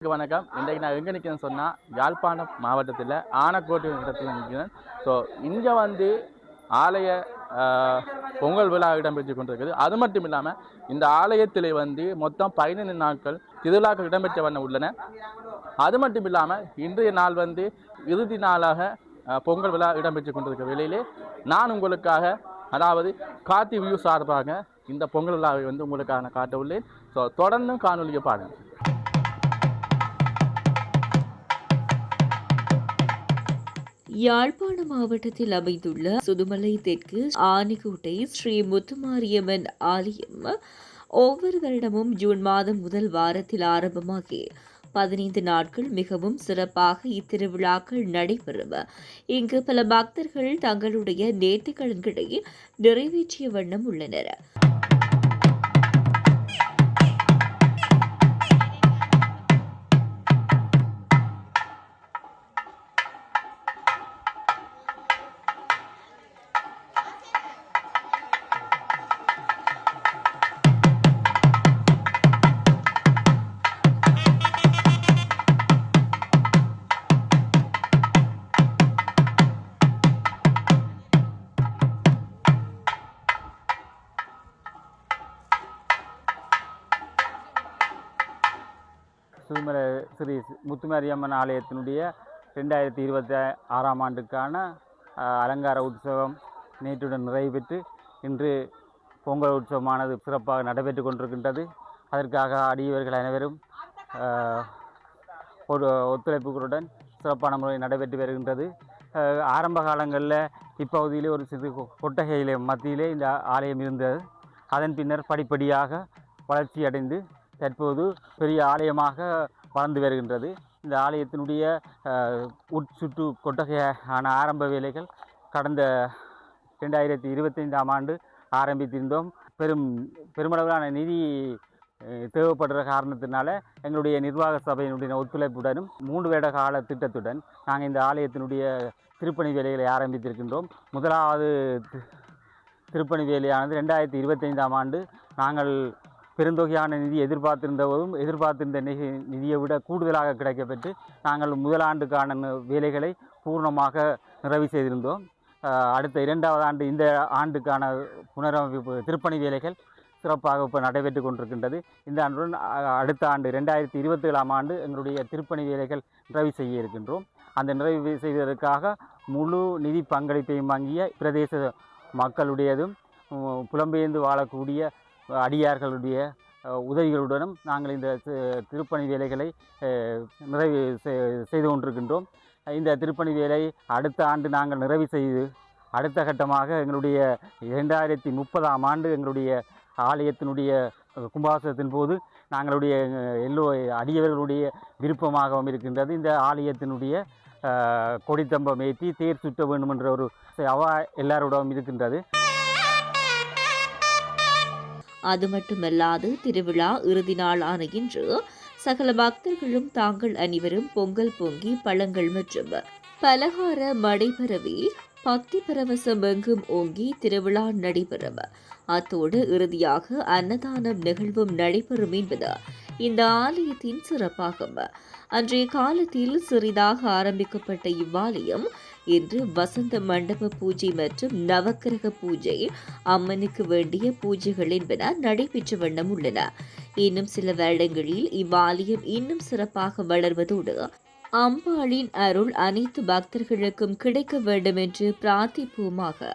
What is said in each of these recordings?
வணக்கம். இன்றைக்கு நான் எங்கே நிற்கிறேன்னு சொன்னால் யாழ்ப்பாணம் மாவட்டத்தில் ஆனக்கோட்டை இடத்துல நிற்கிறேன். ஸோ இங்கே ஆலய பொங்கல் விழா இடம்பெற்று கொண்டிருக்குது. அது மட்டும் இல்லாமல் இந்த ஆலயத்தில் மொத்தம் 15 நாட்கள் திருவிழாக்கள் இடம்பெற்ற வண்ணம் உள்ளன. அது மட்டும் இல்லாமல் இன்றைய நாள் இறுதி நாளாக பொங்கல் விழா இடம்பெற்று கொண்டிருக்கிற வேளையிலே நான் உங்களுக்காக அதாவது கார்த்தி வியூ சார்பாக இந்த பொங்கல் விழாவை உங்களுக்காக காட்ட உள்ளேன். ஸோ தொடர்ந்து காணொலியை பாருங்கள். யாழ்ப்பாண மாவட்டத்தில் அமைந்துள்ள சுதுமலை தெற்கு ஆனிக்கோட்டை ஸ்ரீ முத்துமாரியம்மன் ஆலயம் ஒவ்வொரு வருடமும் ஜூன் மாதம் முதல் வாரத்தில் ஆரம்பமாகி 15 நாட்கள் மிகவும் சிறப்பாக இத்திருவிழாக்கள் நடைபெறும். இங்கு பல பக்தர்கள் தங்களுடைய நேர்த்திக்கடன்களை நிறைவேற்றிய வண்ணம் உள்ளனர். சுதுமலை ஸ்ரீ முத்துமாரியம்மன் ஆலயத்தினுடைய 2026ஆம் ஆண்டுக்கான அலங்கார உற்சவம் நேற்றுடன் நிறைவு பெற்று இன்று பொங்கல் உற்சவமானது சிறப்பாக நடைபெற்று கொண்டிருக்கின்றது. அதற்காக அடியவர்கள் அனைவரும் ஒரு ஒத்துழைப்புகளுடன் சிறப்பான முறையில் நடைபெற்று வருகின்றது. ஆரம்ப காலங்களில் இப்பகுதியிலே ஒரு சிறு கொட்டகையிலே மத்தியிலே இந்த ஆலயம் இருந்தது. அதன் பின்னர் படிப்படியாக வளர்ச்சி அடைந்து தற்போது பெரிய ஆலயமாக வளர்ந்து வருகின்றது. இந்த ஆலயத்தினுடைய உட்சுற்று கொட்டகையான ஆரம்ப வேலைகள் கடந்த 2025ஆம் ஆண்டு ஆரம்பித்திருந்தோம். பெருமளவிலான நிதி தேவைப்படுற காரணத்தினால எங்களுடைய நிர்வாக சபையினுடைய ஒத்துழைப்புடனும் 3 வருட கால திட்டத்துடன் நாங்கள் இந்த ஆலயத்தினுடைய திருப்பணி வேலைகளை ஆரம்பித்திருக்கின்றோம். முதலாவது திருப்பணி வேலையானது 2025ஆம் ஆண்டு நாங்கள் பெருந்தொகையான நிதி எதிர்பார்த்திருந்த நிதியை விட கூடுதலாக கிடைக்கப்பெற்று நாங்கள் முதலாண்டுக்கான வேலைகளை பூர்ணமாக நிறைவு செய்திருந்தோம். அடுத்த 2வது ஆண்டு இந்த ஆண்டுக்கான புனரமைப்பு திருப்பணி வேலைகள் சிறப்பாக இப்போ நடைபெற்று கொண்டிருக்கின்றது. இந்த ஆண்டுடன் அடுத்த ஆண்டு 2027ஆம் ஆண்டு எங்களுடைய திருப்பணி வேலைகள் நிறைவு செய்ய இருக்கின்றோம். அந்த நிறைவு செய்வதற்காக முழு நிதி பங்களிப்பையும் வாங்கிய பிரதேச மக்களுடையதும் புலம்பெயர்ந்து வாழக்கூடிய அடியார்களுடைய உதவிகளுடனும் நாங்கள் இந்த திருப்பணி வேலைகளை நிறைவு செய்து கொண்டிருக்கின்றோம். இந்த திருப்பணி வேலை அடுத்த ஆண்டு நாங்கள் நிறைவு செய்து அடுத்த கட்டமாக எங்களுடைய 2030ஆம் ஆண்டு எங்களுடைய ஆலயத்தினுடைய கும்பாபிஷேகத்தின் போது நாங்களுடைய அடியவர்களுடைய விருப்பமாகவும் இருக்கின்றது. இந்த ஆலயத்தினுடைய கொடித்தம்பம் ஏற்றி தேர் சுற்ற வேண்டும் என்ற ஒரு அவா எல்லாரோடவும் இருக்கின்றது. அது மட்டுமல்லாது திருவிழா இறுதி நாளான இன்று சகல பக்தர்களும் தாங்கள் அனைவரும் பொங்கல் பொங்கி பழங்கள் மற்றும் பலகார மடை பரவி பக்தி பரவசம் எங்கும் ஓங்கி திருவிழா நடைபெறும். அத்தோடு இறுதியாக அன்னதானம் நிகழ்வும் நடைபெறும் என்பது இந்த ஆலயத்தின் சிறப்பாகும். அன்றைய காலத்தில் சிறிதாக ஆரம்பிக்கப்பட்ட இவ்வாலயம் இன்று வசந்த மண்டப பூஜை மற்றும் நவக்கிரக பூஜை, அம்மனுக்கு வேண்டிய பூஜைகள் என்பன நடைபெற்ற வண்ணம் உள்ளன. இன்னும் சில வருடங்களில் இவ்வாலயம் இன்னும் சிறப்பாக வளர்வதோடு அம்பாளின் அருள் அனைத்து பக்தர்களுக்கும் கிடைக்க வேண்டும் என்று பிரார்த்திப்போமாக.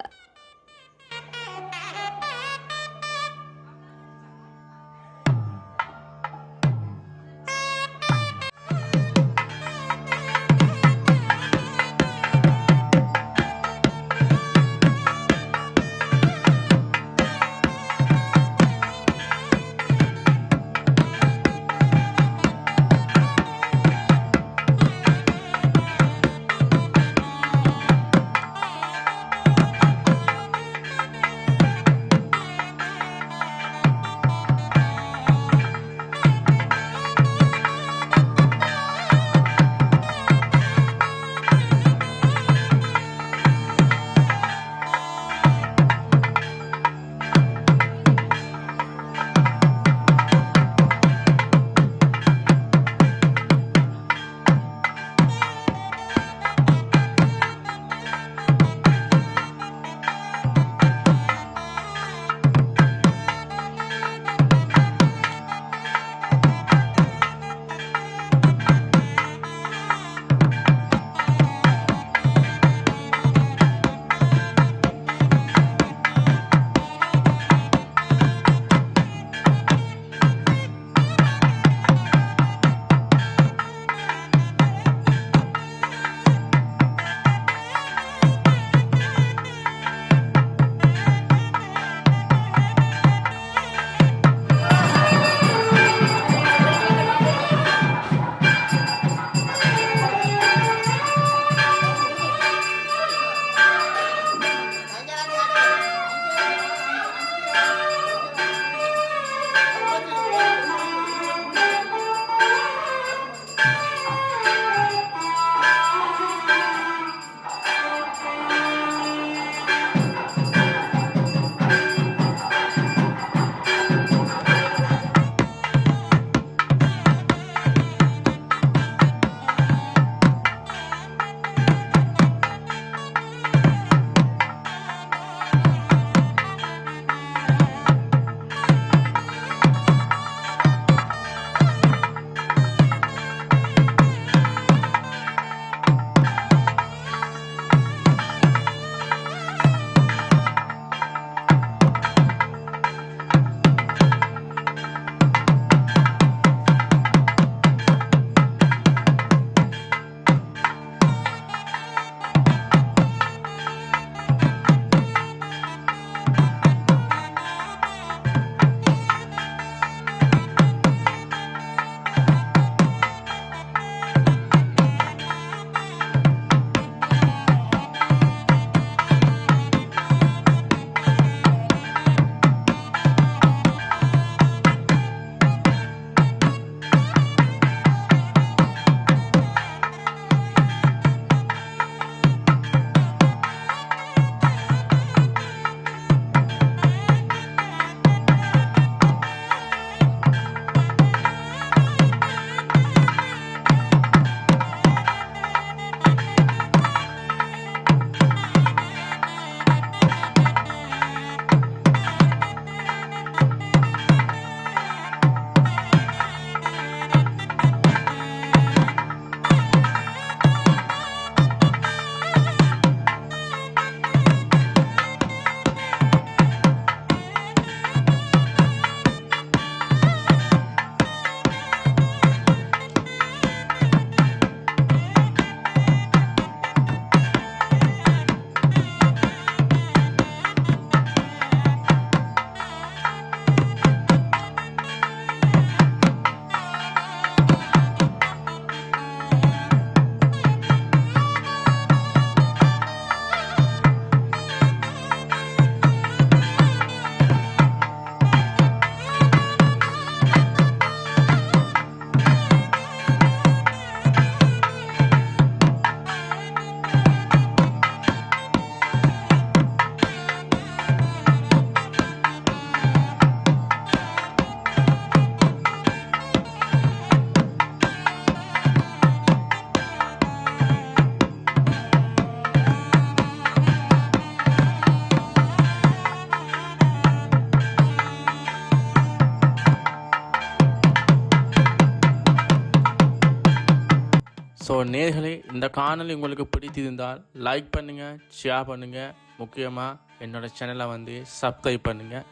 ஸோ நேர்களே, இந்த காணொலி உங்களுக்கு பிடித்திருந்தால் லைக் பண்ணுங்கள், ஷேர் பண்ணுங்கள், முக்கியமாக என்னோடய சேனலை வந்து சப்ஸ்கிரைப் பண்ணுங்கள்.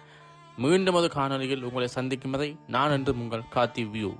மீண்டும் ஒரு காணொலியில் உங்களை சந்திக்கும் வரை நான் என்றும் உங்கள் கார்த்தி வியூ.